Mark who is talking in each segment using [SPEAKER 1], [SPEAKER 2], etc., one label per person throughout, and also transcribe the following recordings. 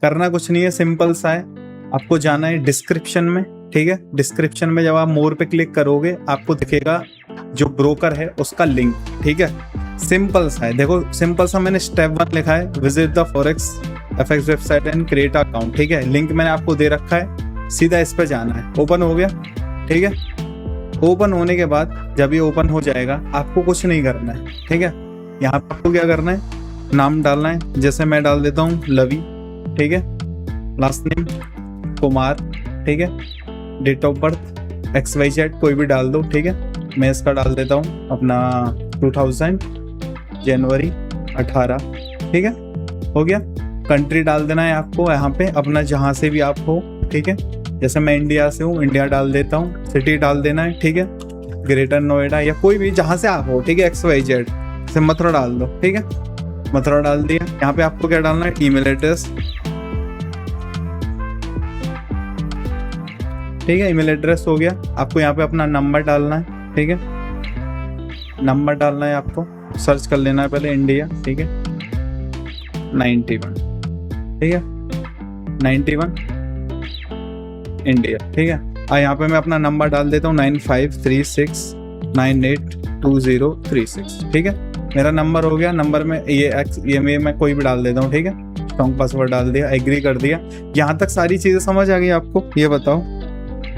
[SPEAKER 1] करना कुछ नहीं है, सिंपल सा है। आपको जाना है डिस्क्रिप्शन में, ठीक है। डिस्क्रिप्शन में जब आप मोर पे क्लिक करोगे आपको दिखेगा जो ब्रोकर है उसका लिंक, ठीक है। सिंपल सा है, देखो सिंपल सा मैंने स्टेप 1 लिखा है, visit the forex FX website and create account, ठीक है। लिंक मैंने आपको दे रखा है, सीधा इस पे जाना है। ओपन हो गया, ठीक है। ओपन होने के बाद जब ये ओपन हो जाएगा आपको कुछ नहीं करना है, ठीक है। यहाँ पे आपको क्या करना है, नाम डालना है, जैसे मैं डाल देता हूँ लवी, ठीक है। लास्ट नेम कुमार, ठीक है। डेट ऑफ बर्थ XYZ कोई भी डाल दो, ठीक है। मैं इसका डाल देता हूँ अपना 2000 जनवरी 18, ठीक है। हो गया। कंट्री डाल देना है आपको यहाँ पे अपना, जहाँ से भी आप हो, ठीक है। जैसे मैं इंडिया से हूँ, इंडिया डाल देता हूँ। सिटी डाल देना है, ठीक है। ग्रेटर नोएडा या कोई भी जहाँ से आप हो, ठीक है। XYZ से मथुरा डाल दो, ठीक है। मथुरा डाल दिया। यहाँ पे आपको क्या डालना है, ईमेल एड्रेस, ठीक है। ईमेल एड्रेस हो गया। आपको यहाँ पे अपना नंबर डालना है, ठीक है। नंबर डालना है आपको, सर्च कर लेना है पहले इंडिया, ठीक है। 91, ठीक है। 91 इंडिया, ठीक है। यहाँ पे मैं अपना नंबर डाल देता हूँ 9536982036, ठीक है। मेरा नंबर हो गया। नंबर में ये मैं कोई भी डाल देता हूँ, ठीक है। स्ट्रॉन्ग पासवर्ड डाल दिया, एग्री कर दिया। यहाँ तक सारी चीजें समझ आ गई आपको, ये बताओ,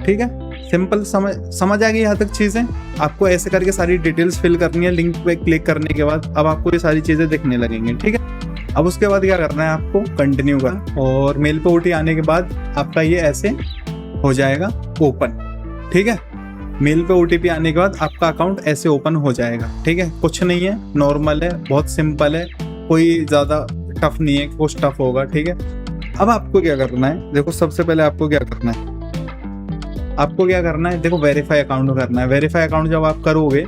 [SPEAKER 1] ठीक है। सिंपल समझ आ गई यहाँ तक चीजें। आपको ऐसे करके सारी डिटेल्स फिल करनी है। लिंक पे क्लिक करने के बाद अब आपको ये सारी चीजें दिखने लगेंगी, ठीक है। अब उसके बाद क्या करना है, आपको कंटिन्यू करना, और मेल पे OTP आने के बाद आपका ये ऐसे हो जाएगा ओपन, ठीक है। मेल पे OTP आने के बाद आपका अकाउंट ऐसे ओपन हो जाएगा, ठीक है। कुछ नहीं है, नॉर्मल है, बहुत सिंपल है, कोई ज्यादा टफ नहीं है, कुछ टफ होगा, ठीक है। अब आपको क्या करना है, देखो सबसे पहले आपको क्या करना है, देखो वेरीफाई अकाउंट करना है। वेरीफाई अकाउंट जब आप करोगे,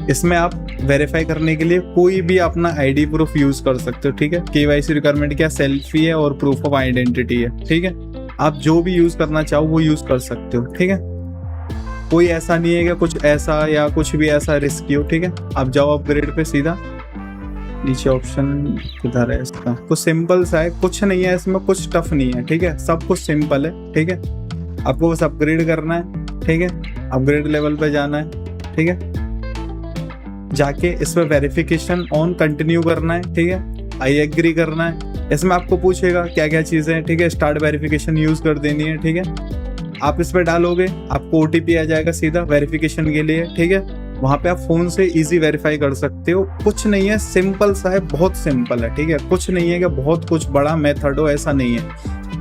[SPEAKER 1] इसमें आप वेरीफाई करने के लिए कोई भी अपना ID प्रूफ यूज कर सकते हो, ठीक है। KYC रिक्वायरमेंट क्या, सेल्फी है और प्रूफ ऑफ आइडेंटिटी है, ठीक है। आप जो भी यूज करना चाहो वो यूज कर सकते हो, ठीक है। कोई ऐसा नहीं है कि कुछ ऐसा या कुछ भी ऐसा रिस्की हो, ठीक है। आप जाओ अपग्रेड पे, सीधा नीचे ऑप्शन किधर है इसका, कुछ सिंपल सा है, कुछ नहीं है इसमें, कुछ टफ नहीं है, ठीक है। सब कुछ सिंपल है, ठीक है। आपको बस अपग्रेड करना है, ठीक है। अपग्रेड लेवल पे जाना है, ठीक है। जाके इस पर वेरिफिकेशन ऑन कंटिन्यू करना है, ठीक है। आई एग्री करना है। इसमें आपको पूछेगा क्या क्या चीजें हैं, ठीक है। स्टार्ट वेरिफिकेशन यूज कर देनी है, ठीक है। आप इस पर डालोगे, आपको OTP आ जाएगा सीधा वेरिफिकेशन के लिए, ठीक है। वहां पे आप फोन से इजी वेरीफाई कर सकते हो। कुछ नहीं है, सिंपल सा है, बहुत सिंपल है, ठीक है। कुछ नहीं है कि बहुत कुछ बड़ा मेथड हो, ऐसा नहीं है।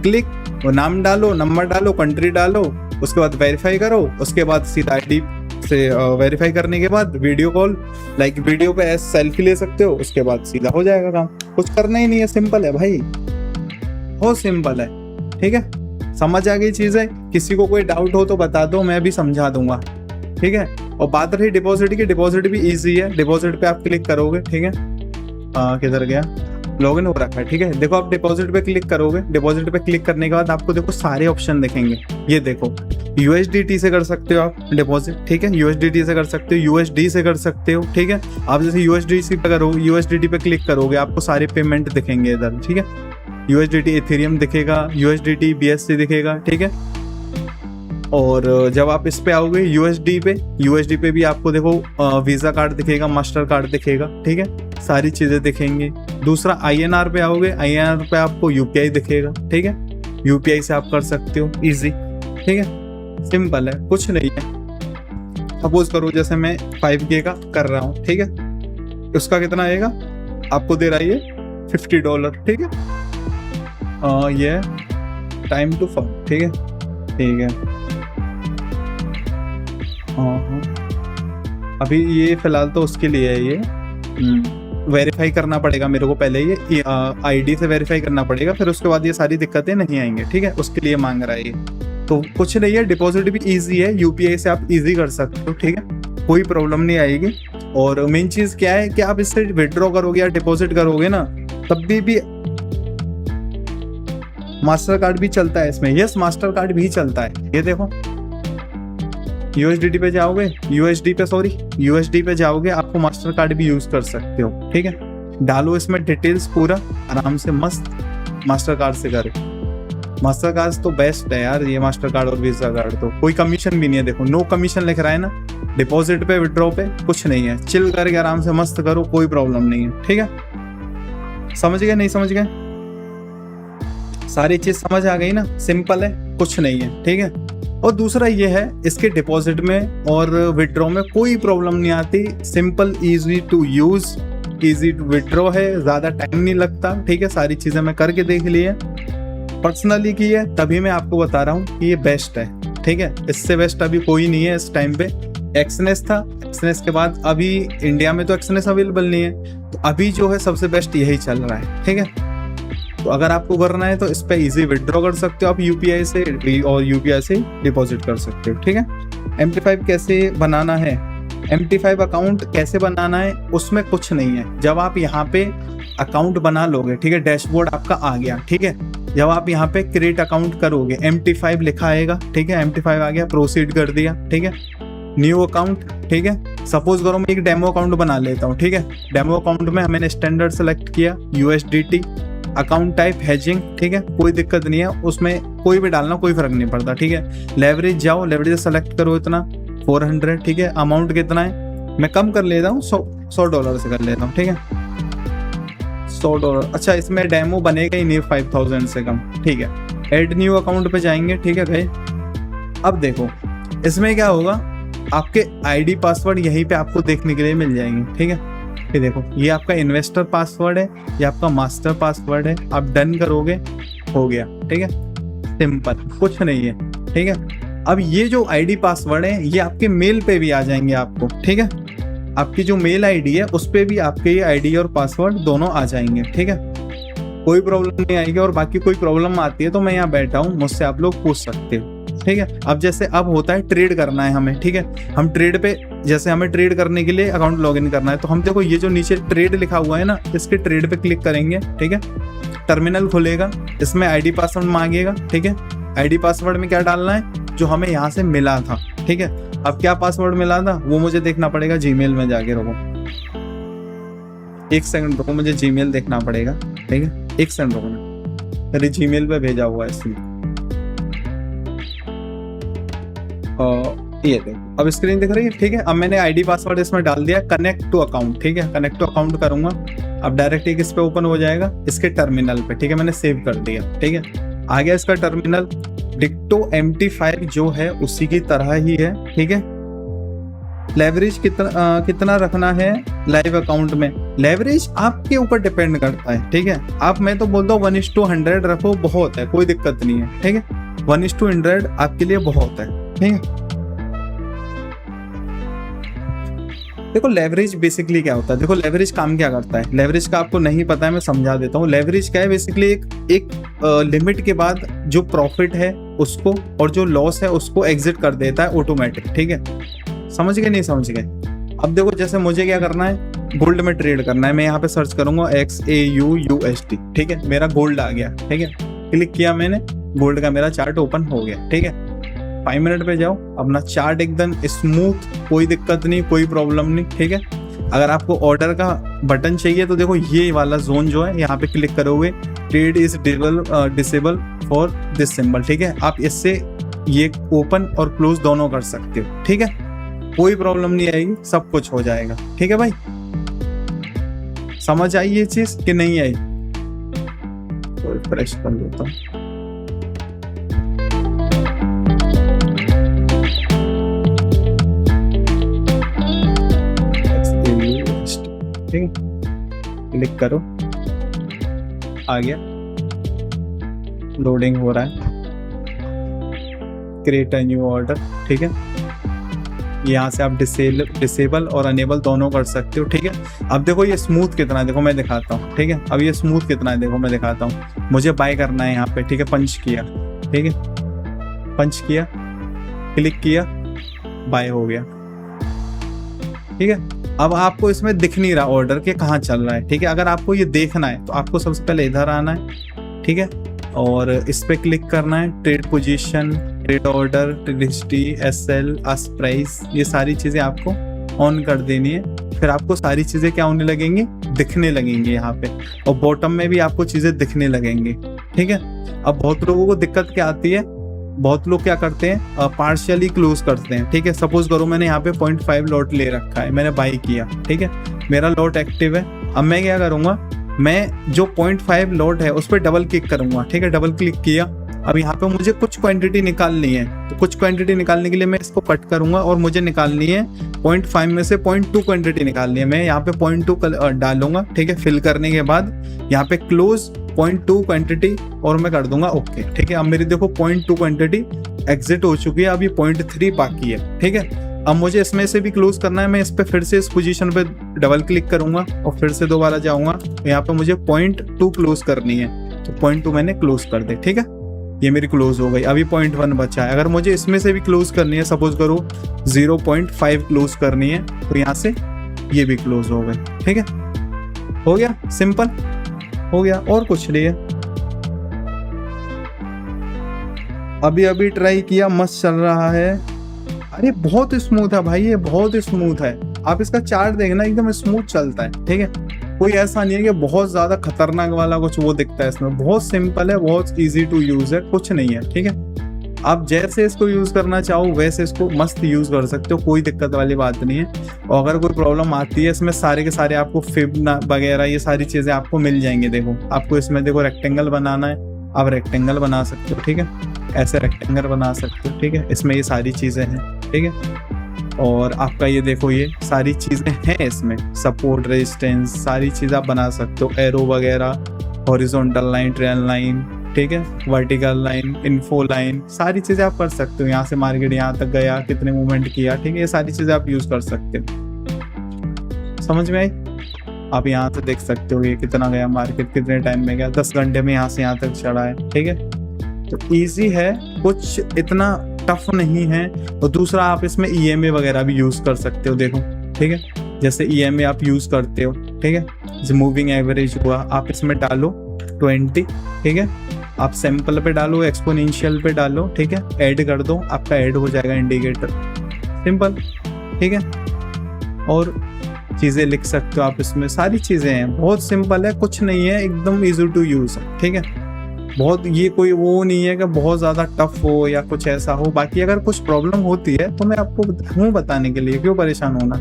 [SPEAKER 1] क्लिक, वो नाम डालो, नंबर डालो, कंट्री डालो, उसके बाद वेरीफाई करो, उसके बाद सीधा ID से वेरीफाई करने के बाद वीडियो कॉल, लाइक वीडियो पे सेल्फी ले सकते हो, उसके बाद सीधा हो जाएगा काम। कुछ करना ही नहीं है, सिंपल है भाई, बहुत सिंपल है, ठीक है। समझ आ गई चीज है। किसी को कोई डाउट हो तो बता दो, मैं भी समझा दूंगा, ठीक है। और बात रही डिपॉजिट की, डिपॉजिट भी इजी है। डिपॉजिट पे आप क्लिक करोगे, ठीक है। किधर गया, लॉगिन हो रखा है, ठीक है। देखो आप डिपॉजिट पे क्लिक करोगे, डिपॉजिट पे क्लिक करने के बाद आपको देखो सारे ऑप्शन दिखेंगे। ये देखो USDT से कर सकते हो आप डिपॉजिट, ठीक है। USDT से कर सकते हो, USD से कर सकते हो, ठीक है। आप जैसे USDT पे करो, USDT पे क्लिक करोगे, आपको सारे पेमेंट दिखेंगे इधर, ठीक है। USDT इथेरियम दिखेगा, USDT BSC दिखेगा, ठीक है। और जब आप इस पे आओगे USD पे भी आपको देखो वीजा कार्ड दिखेगा, मास्टर कार्ड दिखेगा, ठीक है। सारी चीजें दिखेंगी। दूसरा INR पे आओगे, INR पे आपको UPI दिखेगा, ठीक है। UPI से आप कर सकते हो इजी, ठीक है। सिंपल है, कुछ नहीं है। सपोज करो जैसे मैं 5K का कर रहा हूँ, ठीक है। उसका कितना आएगा, आपको दे रहा है ये $50, ठीक है। ये टाइम टू फन, ठीक है, ठीक है। अभी ये फिलहाल तो उसके लिए है, ये वेरीफाई करना पड़ेगा मेरे को पहले, ये ID से वेरीफाई करना पड़ेगा, फिर उसके बाद ये सारी दिक्कतें नहीं आएंगे, ठीक है। उसके लिए मांग रहा है ये, तो कुछ नहीं है। डिपॉजिट भी इजी है, UPI से आप इजी कर सकते हो, ठीक है। कोई प्रॉब्लम नहीं आएगी। और मेन चीज क्या है कि आप इससे विड्रॉ करोगे या डिपॉजिट करोगे ना, तब भी मास्टर कार्ड भी चलता है इसमें। यस, मास्टर कार्ड भी चलता है। ये देखो USD पे जाओगे, USD पे जाओगे, आपको मास्टर कार्ड भी यूज कर सकते हो, ठीक है। डालो इसमें डिटेल्स पूरा आराम से, मस्त मास्टर कार्ड से करो, मास्टर कार्ड तो बेस्ट है यार, ये मास्टर कार्ड और वीजा कार्ड तो कोई कमीशन भी नहीं है। देखो नो कमीशन लिख रहा है ना, डिपॉजिट पे विड्रॉ पे कुछ नहीं है, चिल करके आराम से मस्त करो, कोई प्रॉब्लम नहीं है। ठीक है, समझ गए नहीं समझ गए? सारी चीज समझ आ गई ना, सिंपल है, कुछ नहीं है। ठीक है, और दूसरा ये है इसके डिपॉजिट में और विड्रॉ में कोई प्रॉब्लम नहीं आती, simple easy to use, easy to withdraw है, ज्यादा टाइम नहीं लगता। ठीक है, सारी चीजें मैं करके देख ली है, पर्सनली की है, तभी मैं आपको बता रहा हूँ कि ये बेस्ट है। ठीक है, इससे बेस्ट अभी कोई नहीं है इस टाइम पे। एक्सनेस था, एक्सनेस के बाद अभी इंडिया में तो एक्सनेस अवेलेबल नहीं है, तो अभी जो है सबसे बेस्ट यही चल रहा है। ठीक है, तो अगर आपको करना है तो इस पे इजी विड्रॉ कर सकते हो आप यूपीआई से, और यूपीआई से डिपॉजिट कर सकते हो। ठीक है, MT5 कैसे बनाना है, MT5 अकाउंट कैसे बनाना है, उसमें कुछ नहीं है। जब आप यहाँ पे अकाउंट बना लोगे, ठीक है, डैशबोर्ड आपका आ गया। ठीक है, जब आप यहाँ पे क्रिएट अकाउंट करोगे, MT5 लिखा आएगा। ठीक है, MT5 आ गया, प्रोसीड कर दिया। ठीक है, न्यू अकाउंट। ठीक है, सपोज करो मैं एक डेमो अकाउंट बना लेता हूँ। ठीक है, डेमो अकाउंट में मैंने स्टैंडर्ड सेलेक्ट किया, USDT, अकाउंट टाइप हैजिंग। ठीक है, कोई दिक्कत नहीं है, उसमें कोई भी डालना कोई फर्क नहीं पड़ता। ठीक है, लेवरेज जाओ, लेवरेज सेलेक्ट करो इतना 400। ठीक है, अमाउंट कितना है, मैं कम कर लेता हूँ, $100 से कर लेता हूँ। ठीक है, $100। अच्छा, इसमें डेमो बनेगा ही नहीं 5000 से कम। ठीक है, एड न्यू अकाउंट पे जाएंगे। ठीक है भाई, अब देखो इसमें क्या होगा, आपके आईडी पासवर्ड यहीं पे आपको देखने के लिए मिल जाएंगे। ठीक है, ये देखो, ये आपका इन्वेस्टर पासवर्ड है, ये आपका मास्टर पासवर्ड है। आप डन करोगे, हो गया। ठीक है, सिंपल, कुछ नहीं है। ठीक है, अब ये जो आईडी पासवर्ड है ये आपके मेल पे भी आ जाएंगे आपको। ठीक है, आपकी जो मेल आईडी है उस पे भी आपके ये आईडी और पासवर्ड दोनों आ जाएंगे। ठीक है, कोई प्रॉब्लम नहीं आएगी, और बाकी कोई प्रॉब्लम आती है तो मैं यहाँ बैठा हूँ, मुझसे आप लोग पूछ सकते हो। ठीक है, अब जैसे अब होता है ट्रेड करना है हमें। ठीक है, हम ट्रेड पे, जैसे हमें ट्रेड करने के लिए अकाउंट लॉगिन करना है, तो हम देखो ये जो नीचे ट्रेड लिखा हुआ है ना, इसके ट्रेड पे क्लिक करेंगे। ठीक है, टर्मिनल खुलेगा, इसमें आईडी पासवर्ड मांगेगा। ठीक है, आईडी पासवर्ड में क्या डालना है, जो हमें यहाँ से मिला था। ठीक है, अब क्या पासवर्ड मिला था वो मुझे देखना पड़ेगा जीमेल में जाके। रुको 1 सेकंड, रुको, मुझे जीमेल देखना पड़ेगा। ठीक है, 1 सेकंड रुको, मेरे जीमेल पे भेजा हुआ है इसलिए। ये देखो अब स्क्रीन दिख रही है। ठीक है, अब मैंने आईडी पासवर्ड इसमें डाल दिया, कनेक्ट टू अकाउंट। ठीक है, कनेक्ट टू अकाउंट करूंगा, अब डायरेक्ट एक इस पे ओपन हो जाएगा, इसके टर्मिनल पे। ठीक है, मैंने सेव कर दिया। ठीक है, आ गया इसका टर्मिनल, डिक्टो MT5 जो है उसी की तरह ही है। ठीक है, लेवरेज कितना रखना है लाइव अकाउंट में, लेवरेज आपके ऊपर डिपेंड करता है। ठीक है, आप, मैं तो बोलता हूँ 1:100 रखो, बहुत है, कोई दिक्कत नहीं है। ठीक है, 1:100 आपके लिए बहुत है। ठीक है, देखो लेवरेज बेसिकली क्या होता है, देखो लेवरेज काम क्या करता है, लेवरेज का आपको नहीं पता है, मैं समझा देता हूँ। लेवरेज क्या है, बेसिकली एक लिमिट के बाद जो प्रॉफिट है उसको और जो लॉस है उसको एग्जिट कर देता है ऑटोमेटिक। ठीक है, समझ गए नहीं समझ गए? अब देखो जैसे मुझे क्या करना है, गोल्ड में ट्रेड करना है, मैं यहाँ पे सर्च करूंगा XAUUSD। ठीक है, मेरा गोल्ड आ गया। ठीक है, क्लिक किया मैंने, गोल्ड का मेरा चार्ट ओपन हो गया। ठीक है, 5 मिनट पे जाओ, अपना चार्ट एकदम स्मूथ, कोई दिक्कत नहीं, कोई प्रॉब्लम नहीं। ठीक है, अगर आपको ऑर्डर का बटन चाहिए तो देखो ये वाला जोन जो है यहाँ पे क्लिक करोगे, trade is disable for this symbol. ठीक है, आप इससे ये ओपन और क्लोज दोनों कर सकते हो। ठीक है, कोई प्रॉब्लम नहीं आएगी, सब कुछ हो जाएगा। ठीक है भाई, समझ आई ये चीज कि नहीं आई? तो रिफ्रेश कर लेता हूँ। ठीक है, क्लिक करो, आ गया, लोडिंग हो रहा है, क्रिएट अ न्यू ऑर्डर। ठीक है, यहाँ से आप डिसेबल और अनेबल दोनों कर सकते हो। ठीक है, अब देखो ये स्मूथ कितना है, देखो मैं दिखाता हूँ। ठीक है, अब ये स्मूथ कितना है देखो मैं दिखाता हूँ। मुझे बाय करना है यहाँ पे। ठीक है, पंच किया। ठीक है, पंच किया, क्लिक किया, बाय हो गया। ठीक है, अब आपको इसमें दिख नहीं रहा ऑर्डर के कहाँ चल रहा है। ठीक है, अगर आपको ये देखना है तो आपको सबसे पहले इधर आना है। ठीक है, और इस पे क्लिक करना है, trade position, trade order, trade history, SL, ask price, ये सारी चीजें आपको ऑन कर देनी है। फिर आपको सारी चीजें क्या होने लगेंगी, दिखने लगेंगी यहाँ पे, और बॉटम में भी आपको चीजें दिखने लगेंगी। ठीक है, अब बहुत लोगों को दिक्कत क्या आती है, बहुत लोग क्या करते हैं, पार्शियली क्लोज करते हैं। ठीक है, सपोज करो मैंने यहाँ पे 0.5 लॉट ले रखा है, मैंने बाई किया। ठीक है, मेरा लॉट एक्टिव है। अब मैं क्या करूंगा, मैं जो 0.5 लॉट है उस पर डबल क्लिक करूंगा। ठीक है, डबल क्लिक किया। अब यहाँ पे मुझे कुछ क्वांटिटी निकालनी है, तो कुछ क्वांटिटी निकालने के लिए मैं इसको कट करूंगा और मुझे निकालनी है 0.5 में से 0.2 क्वांटिटी निकालनी है। मैं यहाँ पे 0.2 डालूंगा। ठीक है, फिल करने के बाद यहाँ पे क्लोज 0.2 क्वांटिटी और मैं कर दूंगा ओके। ठीक है, अब मेरी देखो 0.2 क्वांटिटी एग्जिट हो चुकी है, अभी 0.3 बाकी है। ठीक है, अब मुझे इसमें से भी क्लोज करना है। मैं इस पे फिर से इस पोजीशन पे डबल क्लिक करूंगा और फिर से दोबारा जाऊंगा। यहाँ पे मुझे 0.2 क्लोज करनी है, तो 0.2 मैंने क्लोज कर दे। ठीक है, ये मेरी क्लोज हो गई। अभी 0.1 बचा है। अगर मुझे इसमें से भी क्लोज करनी है, सपोज करो 0.5 क्लोज करनी है, तो यहाँ से ये भी क्लोज हो गई। ठीक है, हो गया, सिंपल हो गया, और कुछ नहीं है। अभी ट्राई किया, मस्त चल रहा है। अरे बहुत स्मूथ है भाई, ये बहुत स्मूथ है। आप इसका चार्ट देखना, एकदम स्मूथ चलता है। ठीक है, कोई ऐसा नहीं है कि बहुत ज्यादा खतरनाक वाला कुछ वो दिखता है इसमें। बहुत सिंपल है, बहुत इजी टू यूज है, कुछ नहीं है। ठीक है, आप जैसे इसको यूज करना चाहो वैसे इसको मस्त यूज कर सकते हो, कोई दिक्कत वाली बात नहीं है। और अगर कोई प्रॉब्लम आती है इसमें, सारे के सारे आपको फिब वगैरह ये सारी चीजें आपको मिल जाएंगे। देखो, आपको इसमें देखो रेक्टेंगल बनाना है, आप रेक्टेंगल बना सकते हो। ठीक है, ऐसे रेक्टेंगल बना सकते हो। ठीक है, इसमें ये सारी चीजें हैं। ठीक है, और आपका ये देखो, ये सारी चीजें हैं इसमें, सपोर्ट, रेजिस्टेंस, सारी चीज आप बना सकते हो। एरो वगैरह, हॉरिजॉन्टल लाइन, ट्रेन लाइन, ठीक है, वर्टिकल लाइन, इन्फो लाइन, सारी चीजें आप कर सकते हो। यहाँ से मार्केट यहाँ तक गया, कितने मूवमेंट किया। ठीक है, ये सारी चीजें आप यूज कर सकते हो। समझ में आई? आप यहाँ से देख सकते हो ये कितना गया मार्केट, कितने टाइम में गया, 10 घंटे में यहाँ से यहाँ तक चढ़ा है। ठीक है, तो इजी है, कुछ इतना टफ नहीं है। और दूसरा, आप इसमें EMA वगैरह भी यूज कर सकते हो। देखो, ठीक है, जैसे EMA आप यूज करते हो। ठीक है, जैसे मूविंग एवरेज हुआ, आप इसमें डालो 20। ठीक है, आप सैंपल पे डालो, एक्सपोनेंशियल पे डालो। ठीक है, ऐड कर दो, आपका ऐड हो जाएगा इंडिकेटर। सिंपल। ठीक है, और चीजें लिख सकते हो आप इसमें, सारी चीजें हैं, बहुत सिंपल है, कुछ नहीं है, एकदम इजी टू यूज है। ठीक है, बहुत ये कोई वो नहीं है कि बहुत ज़्यादा टफ हो या कुछ ऐसा हो। बाकी अगर कुछ प्रॉब्लम होती है तो मैं आपको हूँ बताने के लिए, क्यों परेशान होना।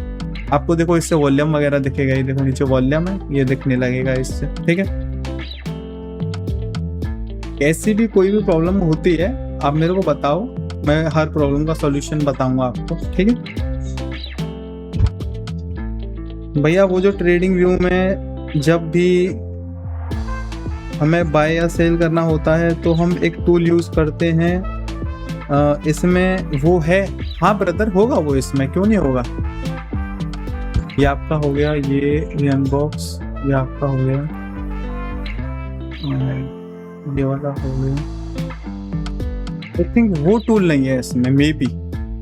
[SPEAKER 1] आपको देखो इससे वॉल्यूम वगैरह दिखेगा, ये देखो नीचे वॉल्यूम है, ये दिखने लगेगा इससे। ठीक है, ऐसी भी कोई भी प्रॉब्लम होती है आप मेरे को बताओ, मैं हर प्रॉब्लम का सॉल्यूशन बताऊंगा आपको। ठीक है भैया, वो जो ट्रेडिंग व्यू में जब भी हमें बाय या सेल करना होता है तो हम एक टूल यूज करते हैं, इसमें वो है। हाँ ब्रदर, होगा वो, इसमें क्यों नहीं होगा। ये आपका हो गया, ये अनबॉक्स, ये आपका हो गया, ये वाला हो गया। आई थिंक वो टूल नहीं है इसमें, मे बी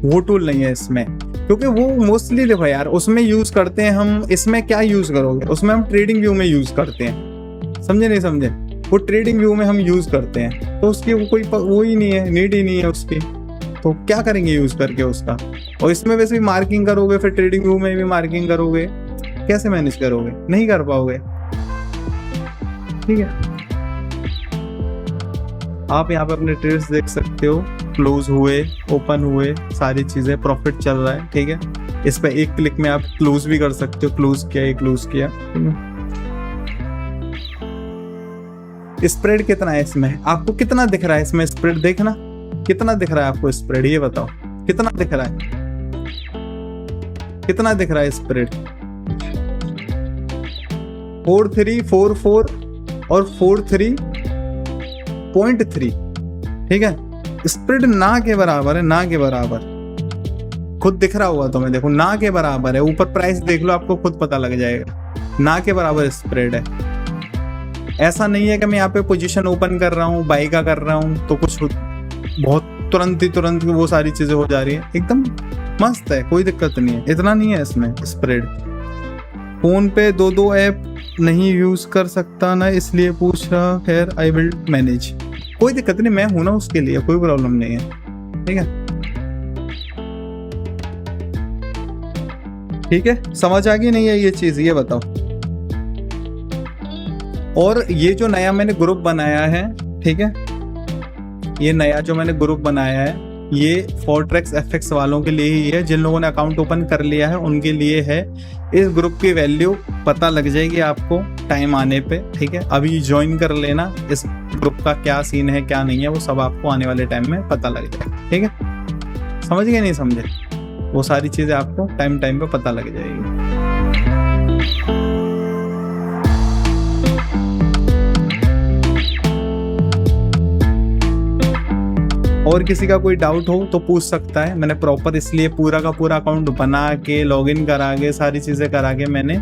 [SPEAKER 1] वो टूल नहीं है इसमें, क्योंकि वो मोस्टली देखो यार उसमें यूज करते हैं हम। इसमें क्या यूज करोगे, उसमें हम ट्रेडिंग व्यू में यूज करते हैं। समझे नहीं समझे, वो ट्रेडिंग व्यू में हम यूज करते हैं, तो उसकी कोई वो ही नहीं है, नीड ही नहीं है उसकी, तो क्या करेंगे यूज करके उसका। और इसमें वैसे भी मार्किंग करोगे, फिर ट्रेडिंग व्यू में भी मार्किंग करोगे, कैसे मैनेज करोगे, नहीं कर पाओगे। ठीक है, आप यहाँ पे अपने ट्रेड्स देख सकते हो, क्लोज हुए, ओपन हुए, सारी चीजें, प्रॉफिट चल रहा है। ठीक है, इस पे एक क्लिक में आप क्लोज भी कर सकते हो, क्लोज किया, ये क्लोज किया। स्प्रेड कितना है इसमें, आपको कितना दिख रहा है इसमें स्प्रेड, देखना कितना दिख रहा है आपको स्प्रेड, ये बताओ कितना दिख रहा है, कितना दिख रहा है स्प्रेड। 43, 44 और 43.3। ठीक है, स्प्रेड ना के बराबर है, ना के बराबर, खुद दिख रहा होगा तुम्हें, देखो ना के बराबर है। ऊपर प्राइस देख लो, आपको खुद पता लग जाएगा, ना के बराबर स्प्रेड है। ऐसा नहीं है कि मैं यहाँ पे पोजीशन ओपन कर रहा हूँ, बाई का कर रहा हूँ, तो कुछ बहुत तुरंत वो सारी चीजें हो जा रही है। एकदम मस्त है, कोई दिक्कत नहीं है, इतना नहीं है इसमें स्प्रेड। फोन पे 2 ऐप नहीं यूज कर सकता ना, इसलिए पूछ रहा। खैर आई विल मैनेज, कोई दिक्कत नहीं, मैं हूं ना उसके लिए, कोई प्रॉब्लम नहीं है। ठीक है, ठीक है, समझ आ गई नहीं है ये चीज, ये बताओ। और ये जो नया मैंने ग्रुप बनाया है, ठीक है, ये नया जो मैंने ग्रुप बनाया है ये फोर्ट्रेक्स एफएक्स वालों के लिए ही है। जिन लोगों ने अकाउंट ओपन कर लिया है उनके लिए है। इस ग्रुप की वैल्यू पता लग जाएगी आपको टाइम आने पे, ठीक है। अभी ज्वाइन कर लेना, इस ग्रुप का क्या सीन है क्या नहीं है वो सब आपको आने वाले टाइम में पता लग जाएगा, ठीक है। समझ गए नहीं समझे, वो सारी चीजें आपको टाइम पे पता लग जाएगी। और किसी का कोई डाउट हो तो पूछ सकता है। मैंने प्रॉपर इसलिए पूरा का पूरा अकाउंट बना के लॉगिन करा के सारी चीजें करा के मैंने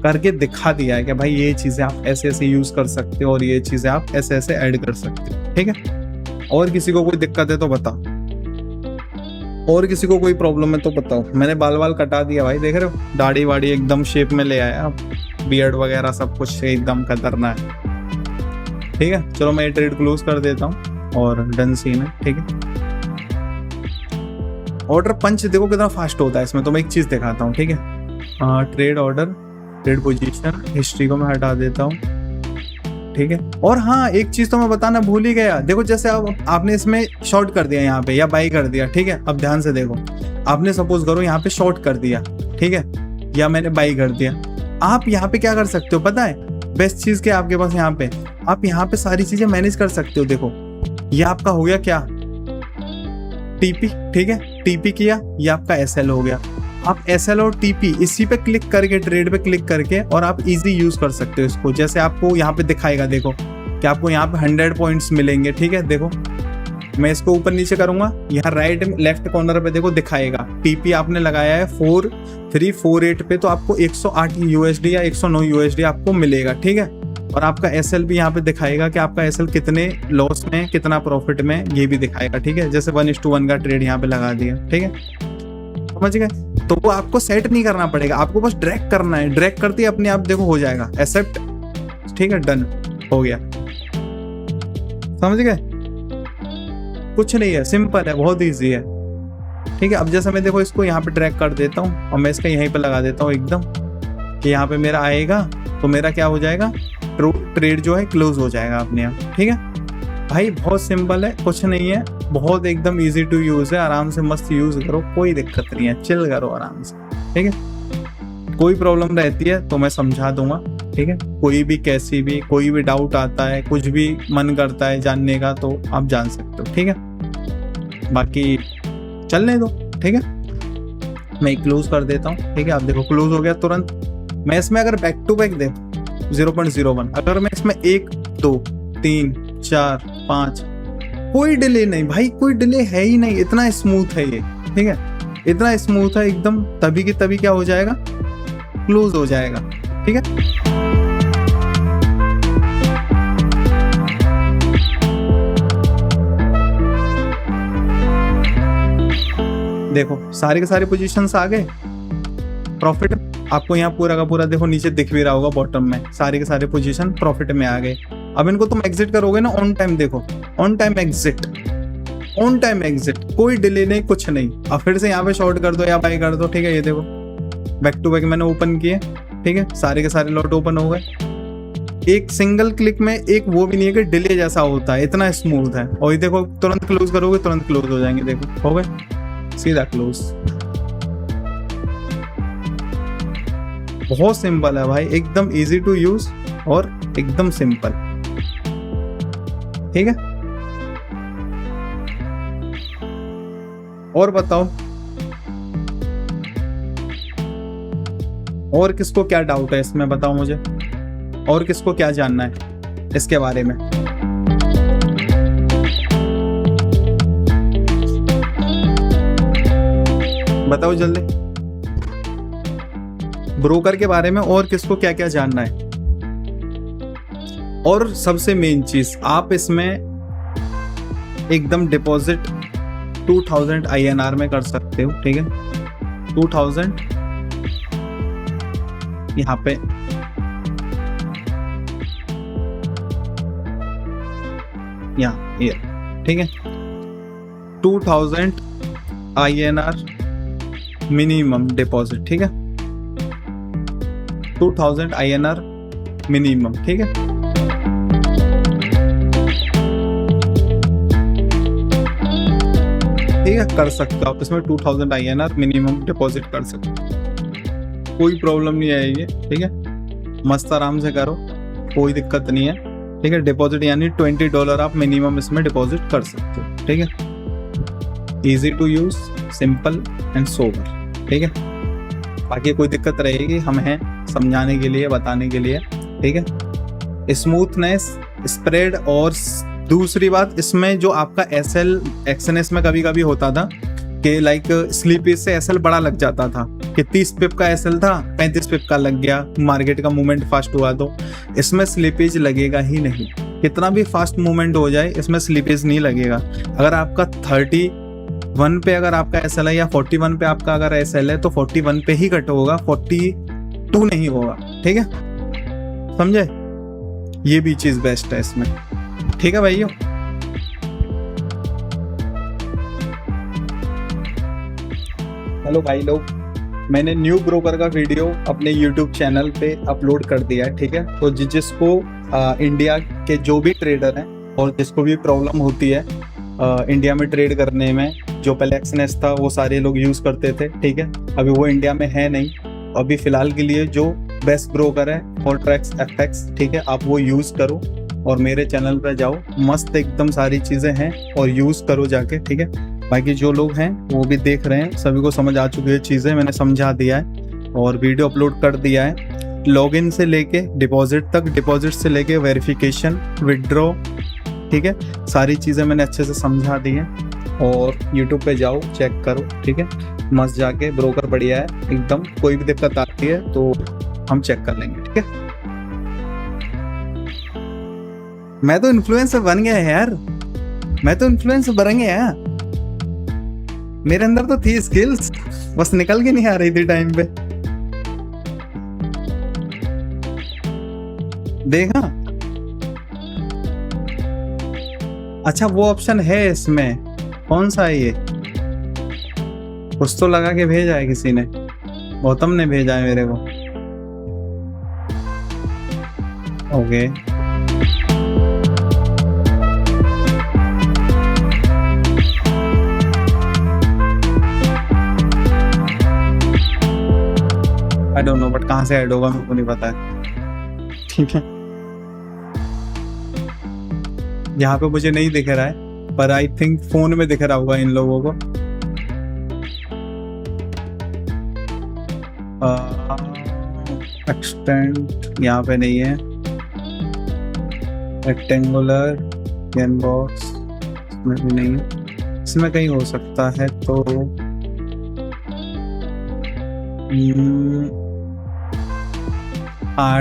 [SPEAKER 1] करके दिखा दिया है कि भाई ये चीजें आप ऐसे ऐसे यूज कर सकते हो और ये चीजें आप ऐसे ऐसे ऐड कर सकते हो, ठीक है। और किसी को कोई दिक्कत है तो बताओ, और किसी को कोई प्रॉब्लम है तो बताओ। मैंने बाल कटा दिया भाई, देख रहे हो, दाढ़ी वाड़ी एकदम शेप में ले आया, बियर्ड वगैरह सब कुछ एकदम खतरनाक है, ठीक है। चलो मैं ये ट्रेड क्लोज कर देता हूँ और डन सीन है, ठीक है। ऑर्डर पंच देखो कितना फास्ट होता है इसमें, तो मैं एक चीज दिखाता हूँ, ठीक है। Trade order, trade position, history को मैं हटा देता हूँ, ठीक है। और हाँ, एक चीज तो मैं बताना भूल ही गया। देखो जैसे अब आपने इसमें शॉर्ट कर दिया यहाँ पे या बाई कर दिया, ठीक है। अब ध्यान से देखो, आपने सपोज करो यहाँ पे शॉर्ट कर दिया, ठीक है, या मैंने बाई कर दिया। आप यहाँ पे क्या कर सकते हो पता है, बेस्ट चीज क्या आपके पास, यहाँ पे आप यहाँ पे सारी चीजें मैनेज कर सकते हो। देखो ये आपका हो गया क्या, टीपी, ठीक है, टीपी किया, ये आपका एसएल हो गया। आप एसएल और टीपी इसी पे क्लिक करके, ट्रेड पे क्लिक करके, और आप इजी यूज कर सकते हो इसको। जैसे आपको यहाँ पे दिखाएगा, देखो कि आपको यहाँ पे 100 पॉइंट्स मिलेंगे, ठीक है। देखो मैं इसको ऊपर नीचे करूंगा, यहाँ राइट लेफ्ट कॉर्नर पे देखो दिखाएगा टीपी आपने लगाया है 4348 पे, तो आपको 108 यूएसडी या 109 यूएसडी आपको मिलेगा, ठीक है। और आपका एसएल भी यहाँ पे दिखाएगा कि आपका एसएल कितने लॉस में कितना प्रॉफिट में, ये भी दिखाएगा, ठीक है। जैसे 1:1 का ट्रेड यहाँ पे लगा दिया, ठीक है, समझ गए। तो वो आपको सेट नहीं करना पड़ेगा, आपको बस ड्रैग करना है, ड्रैग करते ही अपने आप देखो हो जाएगा एक्सेप्ट, ठीक है, डन हो गया, समझ गए। कुछ नहीं है, सिंपल है, बहुत ईजी है, ठीक है। अब जैसे मैं देखो इसको यहाँ पे ड्रैग कर देता हूँ और मैं इसका यहीं पे लगा देता हूँ एकदम, कि यहाँ पे मेरा आएगा तो मेरा क्या हो जाएगा, ट्रेड जो है क्लोज हो जाएगा अपने आप, ठीक है भाई। बहुत सिंपल है, कुछ नहीं है, बहुत एकदम इजी टू यूज है। आराम से मस्त यूज करो, कोई दिक्कत नहीं है, चिल करो आराम से, ठीक है। कोई प्रॉब्लम रहती है तो मैं समझा दूंगा, ठीक है। कोई भी कैसी भी कोई भी डाउट आता है, कुछ भी मन करता है जानने का तो आप जान सकते हो, ठीक है। बाकी चलने दो, ठीक है। मैं क्लोज कर देता हूँ, ठीक है। आप देखो क्लोज हो गया तुरंत। मैं इसमें अगर बैक टू बैक देखो 0.01, अगर मैं इसमें 1 2 3 4 5, कोई डिले नहीं भाई, कोई डिले है ही नहीं, इतना स्मूथ है ये, ठीक है, इतना स्मूथ है एकदम। तभी की तभी क्या हो जाएगा, क्लोज हो जाएगा, ठीक है। देखो सारे के सारे पोजीशंस आ गए, प्रॉफिट आपको यहाँ पूरा का पूरा देखो नीचे दिख भी रहा होगा बॉटम में, सारे के सारे पोजीशन प्रॉफिट में आ गए। अब इनको तुम एग्जिट करोगे ना ऑन टाइम, देखो on time exit, on time exit, कोई डिले नहीं, कुछ नहीं। अब फिर से यहाँ पे शॉर्ट कर दो या बाय कर दो, ठीक है। ये देखो बैक टू बैक मैंने ओपन किए, ठीक है, सारे के सारे लॉट ओपन हो गए। एक सिंगल क्लिक में एक वो भी नहीं है कि डिले जैसा होता है, इतना स्मूथ है। और ये देखो तुरंत क्लोज करोगे तुरंत क्लोज हो जाएंगे, देखो हो गए सीधा क्लोज। बहुत सिंपल है भाई, एकदम इजी टू यूज और एकदम सिंपल, ठीक है। और बताओ, और किसको क्या डाउट है इसमें, बताओ मुझे, और किसको क्या जानना है इसके बारे में। बताओ जल्दी, ब्रोकर के बारे में और किसको क्या क्या जानना है। और सबसे मेन चीज, आप इसमें एकदम डिपॉजिट 2000 INR में कर सकते हो, ठीक है। 2000 यहाँ पे ये, ठीक है, 2000 INR मिनिमम डिपॉजिट, ठीक है। 2000 INR मिनिमम, ठीक है। ठीक है, कर सकते हो आप इसमें 2000 INR मिनिमम डिपॉजिट कर सकते हो, कोई प्रॉब्लम नहीं आएगी, ठीक है। मस्त आराम से करो, कोई दिक्कत नहीं है, ठीक है। डिपॉजिट यानी $20 आप मिनिमम इसमें डिपॉजिट कर सकते हो, ठीक है। Easy to use, simple and sober, ठीक है। बाकी कोई दिक्कत रहेगी हम हैं समझाने के लिए, बताने के लिए, ठीक है। स्मूथनेस, स्प्रेड, और दूसरी बात इसमें जो आपका SL XNS में कभी कभी होता था कि लाइक स्लीपेज से SL बड़ा लग जाता था, कि 30 पिप का SL था 35 पिप का लग गया, मार्केट का मूवमेंट फास्ट हुआ, तो इसमें स्लीपेज लगेगा ही नहीं। कितना भी फास्ट मूवमेंट हो जाए इसमें स्लीपेज नहीं लगेगा। अगर आपका 31 पे अगर आपका SL है या 41 पे आपका अगर SL है तो 41 पे ही कट होगा, 42 नहीं होगा, ठीक है, समझे। ये भी चीज बेस्ट है इसमें, ठीक है भाइयों। हेलो भाई लोग, मैंने न्यू ब्रोकर का वीडियो अपने YouTube चैनल पे अपलोड कर दिया है, ठीक है। तो जिसको इंडिया के जो भी ट्रेडर हैं और जिसको भी प्रॉब्लम होती है इंडिया में ट्रेड करने में, जो पहले XNS था वो सारे लोग यूज करते थे, ठीक है। अभी वो इंडिया में है नहीं, अभी फिलहाल के लिए जो बेस्ट ब्रोकर है फोरेक्स FX, ठीक है, आप वो यूज करो और मेरे चैनल पर जाओ, मस्त एकदम सारी चीजें हैं और यूज करो जाके, ठीक है। बाकी जो लोग हैं वो भी देख रहे हैं, सभी को समझ आ चुकी है चीजें, मैंने समझा दिया है और वीडियो अपलोड कर दिया है। लॉगिन से लेके डिपॉजिट तक, डिपॉजिट से लेके वेरिफिकेशन, विड्रॉ, ठीक है, सारी चीजें मैंने अच्छे से समझा दी है। और यूट्यूब पे जाओ, चेक करो, ठीक है, मस्त जाके, ब्रोकर बढ़िया है एकदम। कोई भी दिक्कत आती है तो हम चेक कर लेंगे, ठीक है। मैं तो इन्फ्लुएंसर बन गया है यार, मैं तो इन्फ्लुएंसर बन गया। मेरे अंदर तो थी स्किल्स, बस निकल के नहीं आ रही थी टाइम पे। देखा, अच्छा वो ऑप्शन है इसमें, कौन सा है ये? कुछ तो लगा के भेजा है किसी ने, गौतम ने भेजा है मेरे को। Okay, I don't know, but कहाँ से ऐड होगा मेरे को नहीं पता है, ठीक है। यहाँ पे मुझे नहीं दिख रहा है, पर आई थिंक फोन में दिख रहा होगा इन लोगों को। एक्सटेंड यहाँ पे नहीं है, रेक्टेंगुलर गेम बॉक्स इसमें भी नहीं है, इसमें कहीं हो सकता है। तो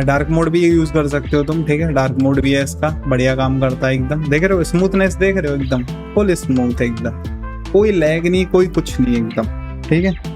[SPEAKER 1] डार्क मोड भी यूज कर सकते हो तुम, ठीक है। डार्क मोड भी है इसका, बढ़िया काम करता है एकदम। देख रहे हो स्मूथनेस, देख रहे हो एकदम फुल स्मूथ एकदम, कोई लैग नहीं, कोई कुछ नहीं एकदम, ठीक है।